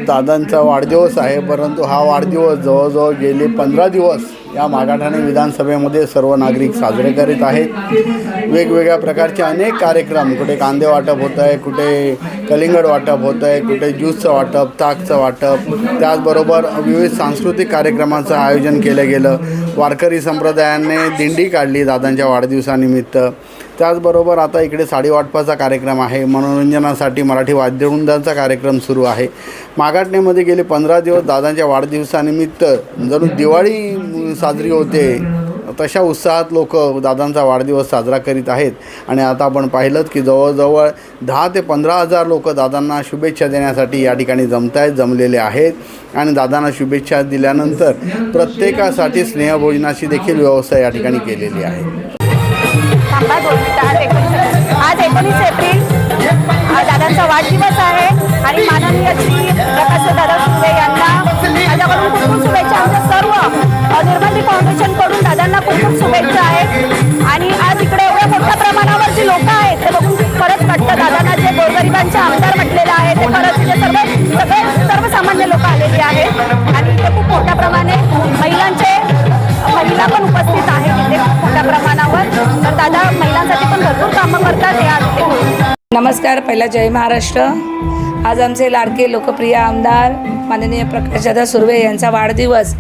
दादांचा वाढदिवस आहे, परंतु हा वाढदिवस जवळजवळ गेले 15 दिवस या मागाठाणे विधानसभेमध्ये सर्व नागरिक साजरे करीत आहेत। वेगवेगळ्या प्रकारचे अनेक कार्यक्रम, कुठे कांदे वाटप होत आहे, कुठे कलिंगड वाटप होत आहे, कुठे ज्यूसचं वाटप, ताकचं वाटप, त्याचबरोबर विविध सांस्कृतिक कार्यक्रमांचं आयोजन केलं गेलं। वारकरी संप्रदायाने दिंडी काढली दादांच्या वाढदिवसानिमित्त। त्याचबरोबर आता इकडे साडी वाटपाचा कार्यक्रम आहे, मनोरंजनासाठी मराठी वाद्यवृंदांचा कार्यक्रम सुरू आहे। मागाठणेमध्ये गेले 15 दिवस दादांच्या वाढदिवसानिमित्त जणू दिवाळी साजरी होते, तशा उत्साहात लोक दादांचा वाढदिवस साजरा करीत आहेत। आणि आता आपण पाहिलं की जवळजवळ 10 ते 15,000 लोक दादांना शुभेच्छा देण्यासाठी या ठिकाणी जमलेले आहेत। आणि दादांना शुभेच्छा दिल्यानंतर प्रत्येकासाठी स्नेहभोजनाची देखील व्यवस्था या ठिकाणी केलेली आहे। आज 19 एप्रिल दादांचा वाढदिवस आहे आणि माननीय श्री प्रकाशदादा सुर्वे यांना माझ्याकडून खूप खूप शुभेच्छा। आमच्या सर्व निर्मली फाउंडेशनकडून दादांना खूप खूप शुभेच्छा आहेत। आणि आज इकडे एवढ्या मोठ्या प्रमाणावर जी लोक आहेत ते बघून खरंच वाटतं, दादांना जे गोरगरिबांचे आमदार म्हटलेले आहे ते खरंच सगळे सर्वसामान्य लोक आलेली आहेत। आणि ते खूप मोठ्या प्रमाणे महिला पण उपस्थित आहेत इथे खूप मोठ्या प्रमाणावर। तर दादा महिलांसाठी पण भरपूर कामं करतात या। नमस्कार, पहिला जय महाराष्ट्र। आज आमचे लाडके लोकप्रिय आमदार माननीय प्रकाशदादा सुर्वे यांचा वाढदिवस।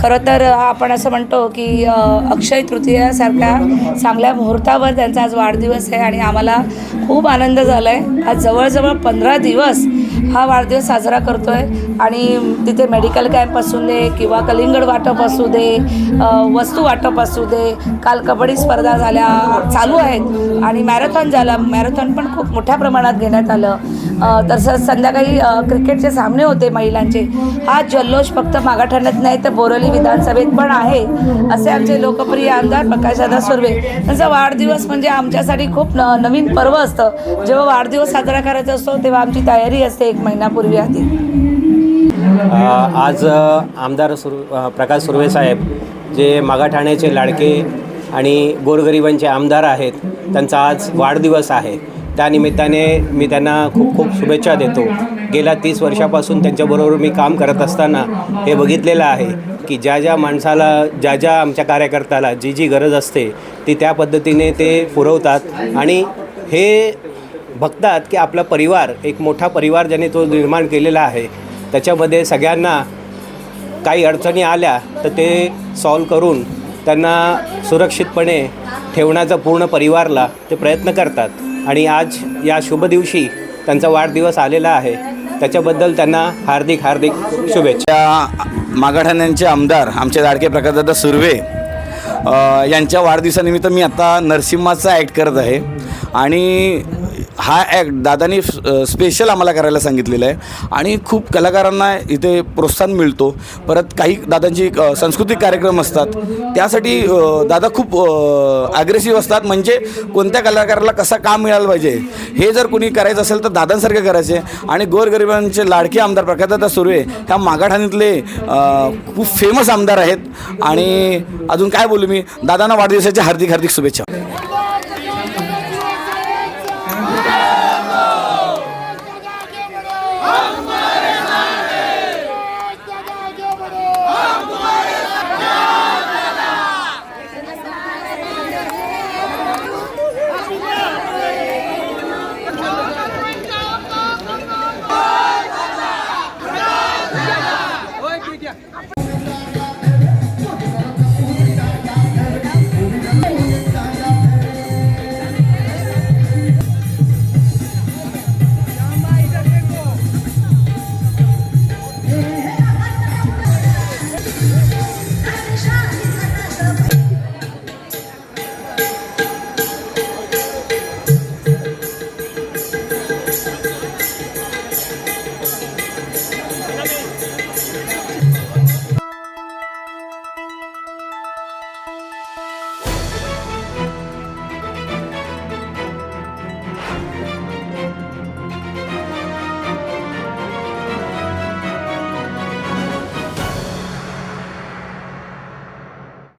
खरं तर आपण असं म्हणतो की अक्षय तृतीयासारख्या चांगल्या मुहूर्तावर त्यांचा आज वाढदिवस आहे आणि आम्हाला खूप आनंद झाला आहे। आज जवळजवळ 15 दिवस हा वाढदिवस साजरा करतो आहे आणि तिथे मेडिकल कॅम्प असू दे किंवा कलिंगड वाटप असू दे, वस्तू वाटप असू दे, काल कबड्डी स्पर्धा झाल्या चालू आहेत आणि मॅरेथॉन झाला, मॅरेथॉन पण खूप मोठ्या प्रमाणात घेण्यात आलं। तसंच संध्याकाळी क्रिकेटचे सामने होते महिलांचे। हा जल्लोष फक्त मागाठाण्यात नाही तर बोरिवली विधानसभेत पण आहे। असे आमचे लोकप्रिय आमदार प्रकाशदादा सुर्वे त्यांचा वाढदिवस म्हणजे आमच्यासाठी खूप नवीन पर्व असतं। जेव्हा वाढदिवस साजरा करायचा असतो तेव्हा आमची तयारी असते 1 महिन्यापूर्वी आधी। आज आमदार प्रकाश सुर्वे साहेब जे मागाठाण्याचे लाडके आणि गोरगरिबांचे आमदार आहेत, त्यांचा आज वाढदिवस आहे। त्यानिमित्ताने मी त्यांना खूप खूप शुभेच्छा देतो। गेल्या 30 वर्षापासून त्यांच्याबरोबर मी काम करत असताना हे बघितलेलं आहे की ज्या माणसाला ज्या आमच्या कार्यकर्त्याला जी गरज असते ती त्या पद्धतीने ते पुरवतात आणि हे बघतात की आपला परिवार, एक मोठा परिवार ज्याने तो निर्माण केलेला आहे, त्याच्यामध्ये सगळ्यांना काही अडचणी आल्या तर ते सॉल्व करून त्यांना सुरक्षितपणे ठेवण्याचा पूर्ण परिवारला ते प्रयत्न करतात। आणि आज या शुभ दिवशी त्यांचा वाढदिवस आलेला आहे, त्याच्याबद्दल त्यांना हार्दिक हार्दिक शुभेच्छा। मागाठाण्यांचे आमदार आमचे लाडके प्रकाशदादा सुर्वे यांच्या वाढदिवसानिमित्त मी आता नरसिम्हाचा ॲक्ट करत आहे आणि हा ॲक्ट दादांनी स्पेशल आम्हाला करायला सांगितलेलं आहे आणि खूप कलाकारांना इथे प्रोत्साहन मिळतो। परत काही दादांची सांस्कृतिक कार्यक्रम असतात, त्यासाठी दादा खूप ॲग्रेसिव्ह असतात, म्हणजे कोणत्या कलाकाराला कसा काम मिळालं पाहिजे हे जर कोणी करायचं असेल तर दादांसारखे करायचे। आणि गोरगरिबांचे लाडके आमदार प्रकाशदादा सुर्वे ह्या मागाठाण्यातले खूप फेमस आमदार आहेत। आणि अजून काय बोलू मी, दादांना वाढदिवसाच्या हार्दिक हार्दिक शुभेच्छा।